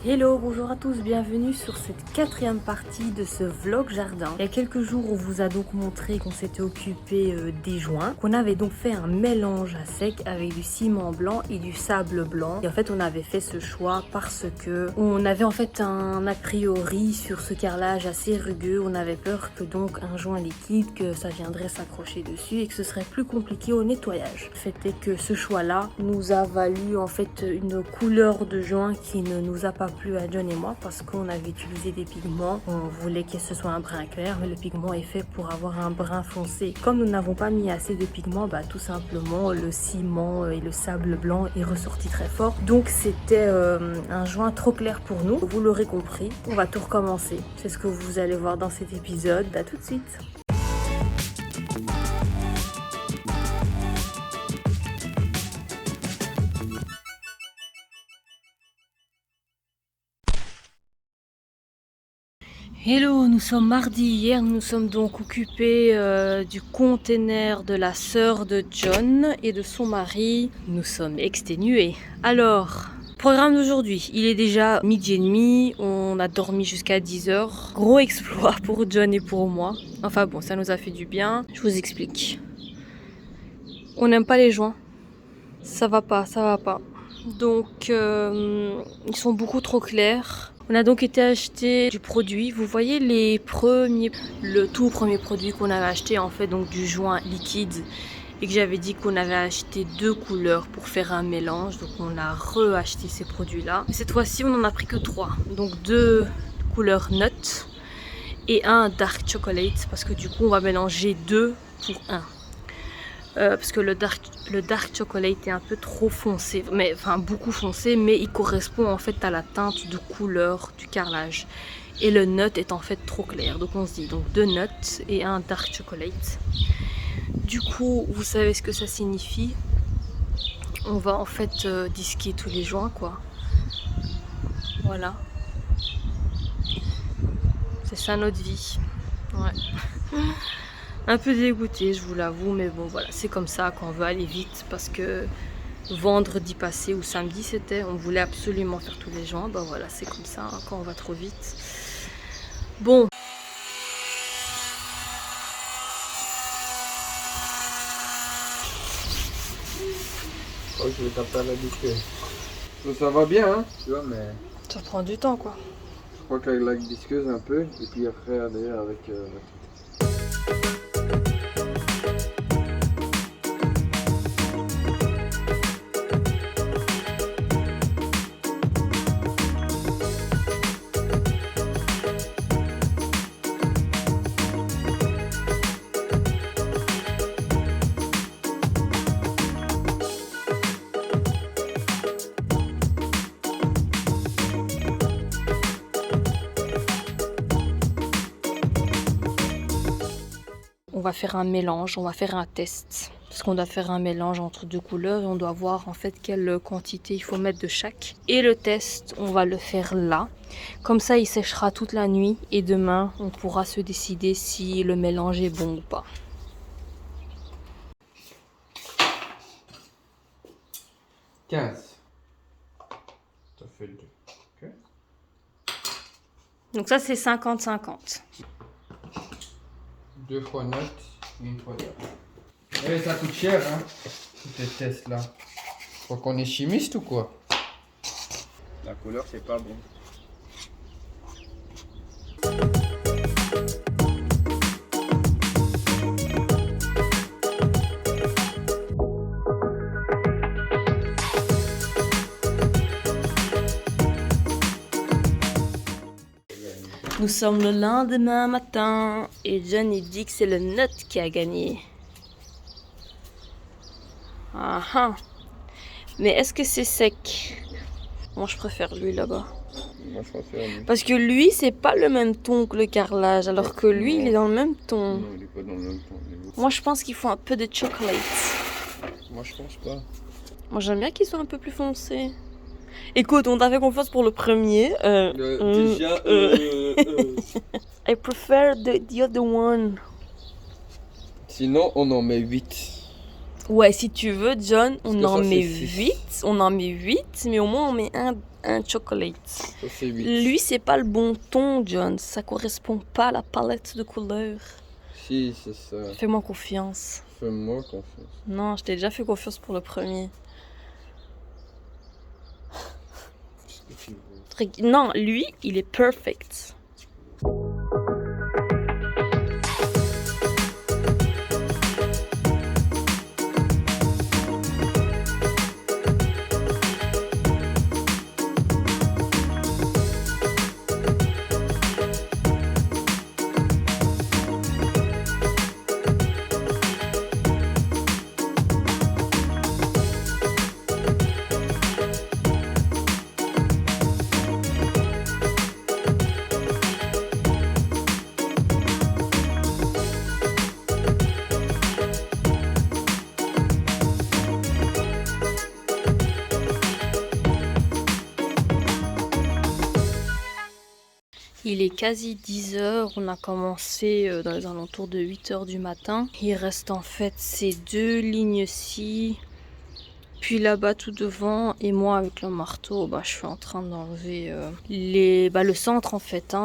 Hello, bonjour à tous, bienvenue sur cette quatrième partie de ce vlog jardin. Il y a quelques jours, on vous a donc montré qu'on s'était occupé des joints, qu'on avait donc fait un mélange à sec avec du ciment blanc et du sable blanc. Et en fait, on avait fait ce choix parce que on avait en fait un a priori sur ce carrelage assez rugueux. On avait peur que donc un joint liquide, que ça viendrait s'accrocher dessus et que ce serait plus compliqué au nettoyage. Le fait est que ce choix-là nous a valu en fait une couleur de joint qui ne nous a pas plu à John et moi parce qu'on avait utilisé des pigments. On voulait que ce soit un brun clair, mais le pigment est fait pour avoir un brun foncé. Comme nous n'avons pas mis assez de pigments, tout simplement le ciment et le sable blanc est ressorti très fort. Donc c'était un joint trop clair pour nous. Vous l'aurez compris, on va tout recommencer. C'est ce que vous allez voir dans cet épisode. À tout de suite. Hello, nous sommes mardi. Hier, nous nous sommes donc occupés du container de la sœur de John et de son mari. Nous sommes exténués. Alors, programme d'aujourd'hui. Il est déjà 12h30. On a dormi jusqu'à 10h. Gros exploit pour John et pour moi. Enfin bon, ça nous a fait du bien. Je vous explique. On n'aime pas les joints. Ça va pas, ça va pas. Donc, ils sont beaucoup trop clairs. On a donc été acheter du produit. Vous voyez le tout premier produit qu'on avait acheté en fait, donc du joint liquide, et que j'avais dit qu'on avait acheté 2 couleurs pour faire un mélange. Donc on a re-acheté ces produits-là. Cette fois-ci, on en a pris que 3. Donc 2 couleurs nut et un dark chocolate parce que du coup, on va mélanger 2 pour 1. Parce que le dark chocolate est un peu trop foncé, beaucoup foncé, mais il correspond en fait à la teinte de couleur du carrelage. Et le nut est en fait trop clair, donc on se dit donc 2 nuts et un dark chocolate. Du coup, vous savez ce que ça signifie. On va en fait disquer tous les joints, quoi. Voilà. C'est ça notre vie. Ouais. Un peu dégoûtée, je vous l'avoue, mais bon voilà, c'est comme ça quand on veut aller vite parce que vendredi passé ou samedi c'était, on voulait absolument faire tous les joints. Voilà, c'est comme ça hein, quand on va trop vite. Bon. Oh, je vais taper à la disqueuse. Ça va bien, hein, tu vois, mais... Ça prend du temps, quoi. Je crois qu'avec la disqueuse un peu, et puis après, d'ailleurs, avec On va faire un mélange, on va faire un test. Parce qu'on doit faire un mélange entre 2 couleurs et on doit voir en fait quelle quantité il faut mettre de chaque. Et le test, on va le faire là. Comme ça, il séchera toute la nuit et demain, on pourra se décider si le mélange est bon ou pas. 15. Ça fait 2. Okay. Donc ça, c'est 50-50. 2 fois note, 1 fois note. Eh, ça coûte cher, hein, tous ces tests-là. Je crois qu'on est chimiste ou quoi? La couleur, c'est pas bon. Nous sommes le lendemain matin et John il dit que c'est le nut qui a gagné. Ah ah. Mais est-ce que c'est sec? Moi je préfère lui là-bas. Moi, je préfère lui. Parce que lui c'est pas le même ton que le carrelage, alors que lui il est dans le même ton. Non, il est pas dans le même ton. Moi je pense qu'il faut un peu de chocolate. Moi, je pense pas. Moi j'aime bien qu'il soit un peu plus foncé. Écoute, on t'a fait confiance pour le premier. Déjà, I prefer the other one. Sinon, on en met 8. Ouais, si tu veux, John, Parce on que en ça, met c'est six. 8. On en met 8, mais au moins on met un chocolate. Ça, c'est 8. Lui, c'est pas le bon ton, John. Ça correspond pas à la palette de couleurs. Si, c'est ça. Fais-moi confiance. Fais-moi confiance. Non, je t'ai déjà fait confiance pour le premier. Qu'est-ce que tu veux? Non, lui, il est perfect. Il est quasi 10h, on a commencé dans les alentours de 8h du matin. Il reste en fait ces 2 lignes-ci, puis là-bas tout devant, et moi avec le marteau, je suis en train d'enlever le centre en fait.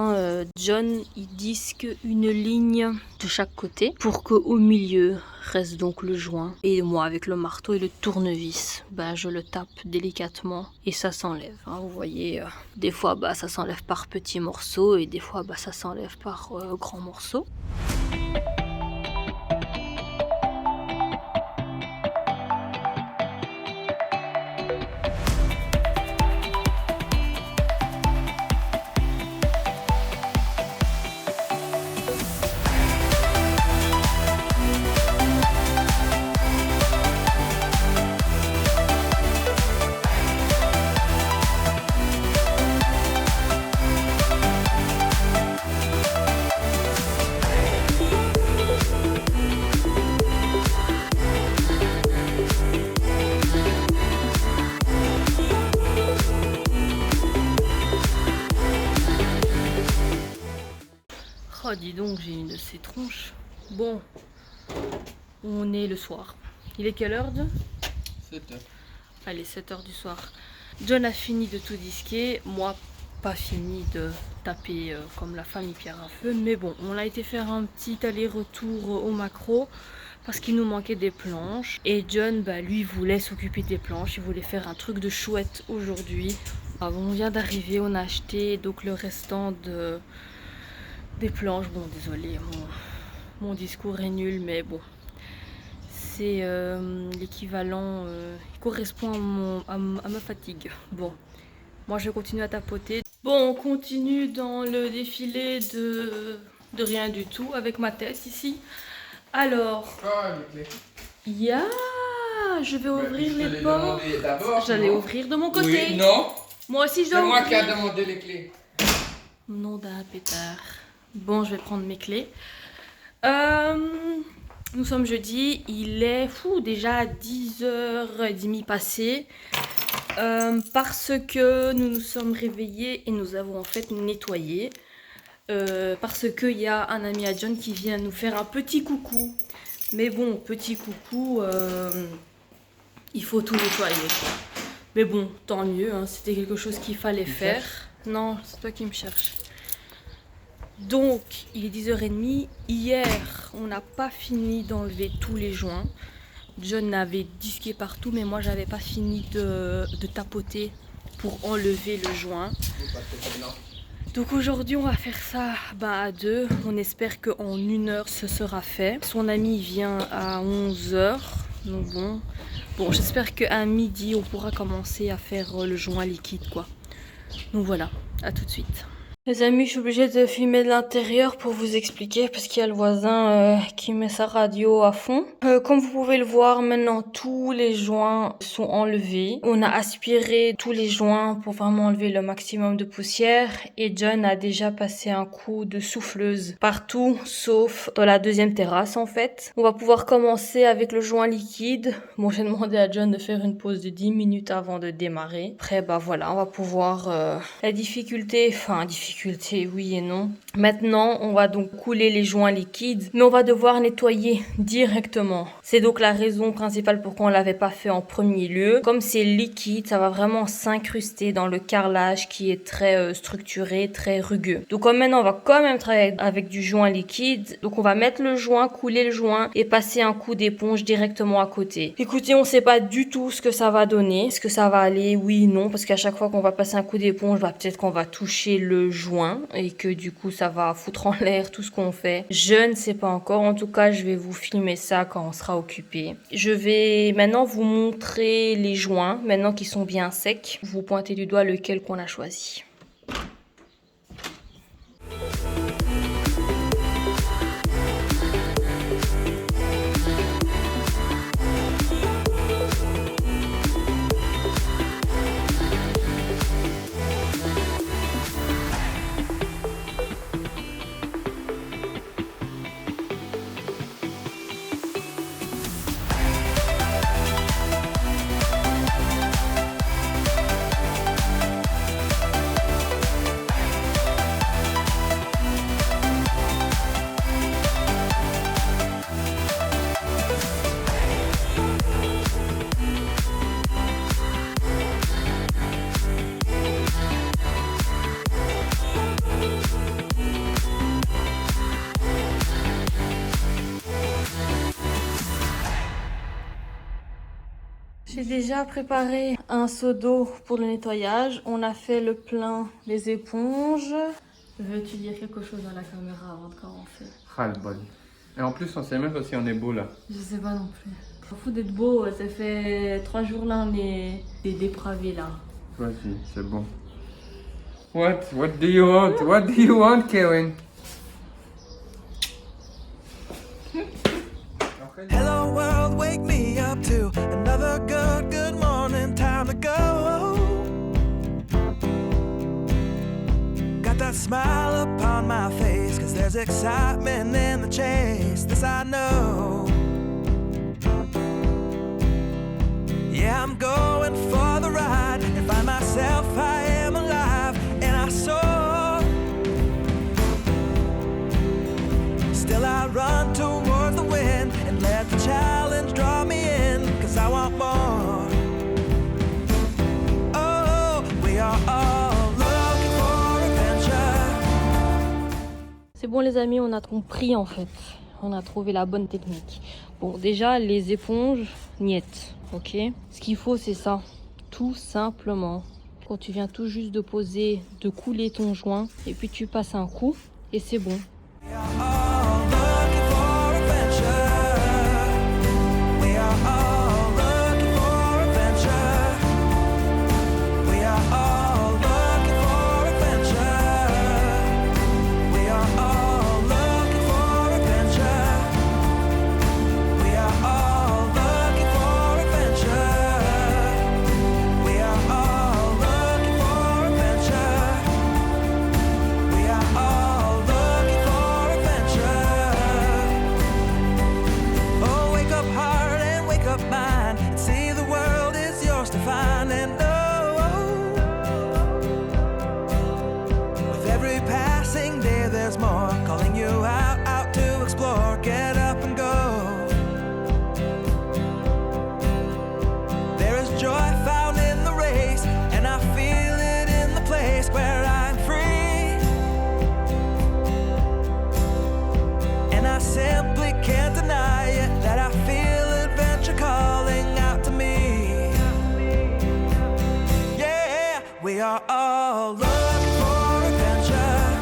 John, ils disent qu'une ligne de chaque côté pour qu'au milieu reste donc le joint. Et moi avec le marteau et le tournevis, je le tape délicatement et ça s'enlève. Vous voyez, des fois ça s'enlève par petits morceaux et des fois ça s'enlève par grands morceaux. Oh, dis donc, j'ai une de ces tronches. Bon, on est le soir. Il est quelle heure, John? 7h. Allez, 7h du soir. John a fini de tout disquer. Moi, pas fini de taper comme la famille Pierre à Feu. Mais bon, on a été faire un petit aller-retour au Macro parce qu'il nous manquait des planches. Et John, lui, voulait s'occuper des planches. Il voulait faire un truc de chouette aujourd'hui. On vient d'arriver, on a acheté donc le restant des planches. Bon, désolé, mon discours est nul, mais bon. C'est l'équivalent, il correspond à ma fatigue. Bon, moi je continue à tapoter. Bon, on continue dans le défilé de rien du tout avec ma tête ici. Alors, je vais ouvrir les portes. J'allais ouvrir de mon côté. Oui, non. Moi aussi je dois C'est moi ouvrir. qui a demandé les clés. Nom d'un pétard. Bon, je vais prendre mes clés. Nous sommes jeudi, il est déjà 10h30 passées parce que nous nous sommes réveillés et nous avons en fait nettoyé parce qu'il y a un ami à John qui vient nous faire un petit coucou. Mais bon, petit coucou, il faut tout nettoyer quoi. Mais bon, tant mieux, c'était quelque chose qu'il fallait faire. Non, c'est toi qui me cherches. Donc, il est 10h30. Hier, on n'a pas fini d'enlever tous les joints. John avait disqué partout, mais moi, j'avais pas fini de tapoter pour enlever le joint. Donc aujourd'hui, on va faire ça à 2. On espère qu'en 1 heure, ce sera fait. Son ami vient à 11h. Donc bon, j'espère qu'à midi, on pourra commencer à faire le joint liquide, quoi. Donc voilà, à tout de suite. Les amis, je suis obligée de filmer de l'intérieur pour vous expliquer parce qu'il y a le voisin qui met sa radio à fond. Comme vous pouvez le voir, maintenant tous les joints sont enlevés. On a aspiré tous les joints pour vraiment enlever le maximum de poussière et John a déjà passé un coup de souffleuse partout sauf dans la deuxième terrasse en fait. On va pouvoir commencer avec le joint liquide. Bon, j'ai demandé à John de faire une pause de 10 minutes avant de démarrer. Après, voilà, on va pouvoir... difficulté, oui et non. Maintenant, on va donc couler les joints liquides, mais on va devoir nettoyer directement. C'est donc la raison principale pourquoi on l'avait pas fait en premier lieu. Comme c'est liquide, ça va vraiment s'incruster dans le carrelage qui est très structuré, très rugueux. Donc comme maintenant, on va quand même travailler avec du joint liquide. Donc on va mettre le joint, couler le joint et passer un coup d'éponge directement à côté. Écoutez, on sait pas du tout ce que ça va donner. Est-ce que ça va aller? Oui, non, parce qu'à chaque fois qu'on va passer un coup d'éponge, peut-être qu'on va toucher le joint et que du coup ça va foutre en l'air tout ce qu'on fait. Je ne sais pas encore. En tout cas, je vais vous filmer ça quand on sera occupé. Je vais maintenant vous montrer les joints, maintenant qu'ils sont bien secs. Vous pointez du doigt lequel qu'on a choisi. J'ai déjà préparé un seau d'eau pour le nettoyage. On a fait le plein des éponges. Veux-tu dire quelque chose à la caméra avant de commencer? Ah le bol. Et en plus, on sait même pas si on est beau là. Je sais pas non plus. S'en fout d'être beau, ça fait 3 jours là, on est des dépravés là. Vas-y, c'est bon. What do you want? What do you want, Kevin? Hello world, wake me up to another good morning, time to go. Got that smile upon my face, cause there's excitement in the chase, this I know. Yeah, I'm going for the ride and find myself, I am alive, and I soar. Still I run toward the wind and let the challenge draw me in, cause I want more. Oh, we are all looking for adventure. C'est bon les amis, on a compris en fait. On a trouvé la bonne technique. Bon, déjà les éponges, niet, ok? Ce qu'il faut c'est ça, tout simplement. Quand tu viens tout juste de poser, de couler ton joint, et puis tu passes un coup, et c'est bon. We are all looking for adventure. We are all looking for adventure. We are all looking for adventure. We are all looking for adventure. We are all looking for adventure. We are all looking for adventure. We are all looking for adventure. Oh, wake up heart and wake up mind, and see the world is yours to find and know. With every passing day there's more, calling you out to explore. Get up and go. There is joy found in the race, and I feel it in the place where I'm free. And I simply can't deny it, that I feel adventure calling out to me. Yeah, we are all looking for adventure.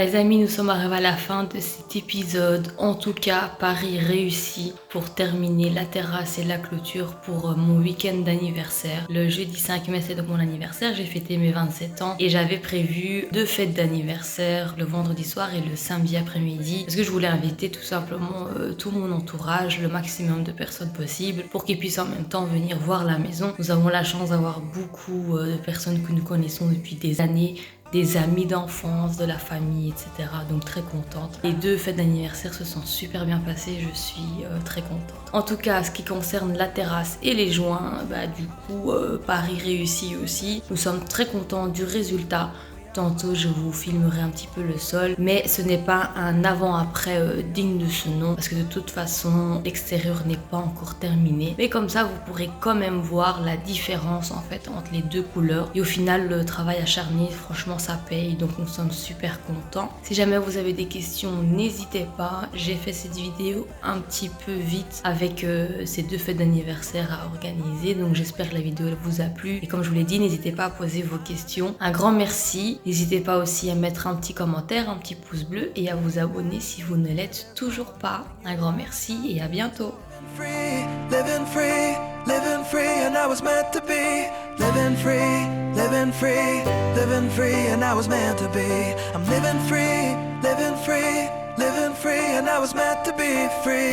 Voilà les amis, nous sommes arrivés à la fin de cet épisode. En tout cas, Paris réussi pour terminer la terrasse et la clôture pour mon week-end d'anniversaire. Le jeudi 5 mai, c'est donc mon anniversaire. J'ai fêté mes 27 ans et j'avais prévu 2 fêtes d'anniversaire, le vendredi soir et le samedi après-midi. Parce que je voulais inviter tout simplement tout mon entourage, le maximum de personnes possible pour qu'ils puissent en même temps venir voir la maison. Nous avons la chance d'avoir beaucoup de personnes que nous connaissons depuis des années, des amis d'enfance, de la famille, etc. Donc très contente. Les 2 fêtes d'anniversaire se sont super bien passées, je suis très contente. En tout cas, ce qui concerne la terrasse et les joints, du coup, Paris réussit aussi. Nous sommes très contents du résultat. Tantôt, je vous filmerai un petit peu le sol, mais ce n'est pas un avant-après digne de ce nom, parce que de toute façon, l'extérieur n'est pas encore terminé. Mais comme ça, vous pourrez quand même voir la différence en fait entre les 2 couleurs. Et au final, le travail acharné, franchement, ça paye, donc nous sommes super contents. Si jamais vous avez des questions, n'hésitez pas. J'ai fait cette vidéo un petit peu vite avec ces 2 fêtes d'anniversaire à organiser, donc j'espère que la vidéo elle vous a plu. Et comme je vous l'ai dit, n'hésitez pas à poser vos questions. Un grand merci. N'hésitez pas aussi à mettre un petit commentaire, un petit pouce bleu et à vous abonner si vous ne l'êtes toujours pas. Un grand merci et à bientôt. Free, living free, living free, and I was meant to be. Living free, living free, living free, and I was meant to be. I'm living free, living free, living free, and I was meant to be free.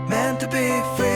Meant to be free.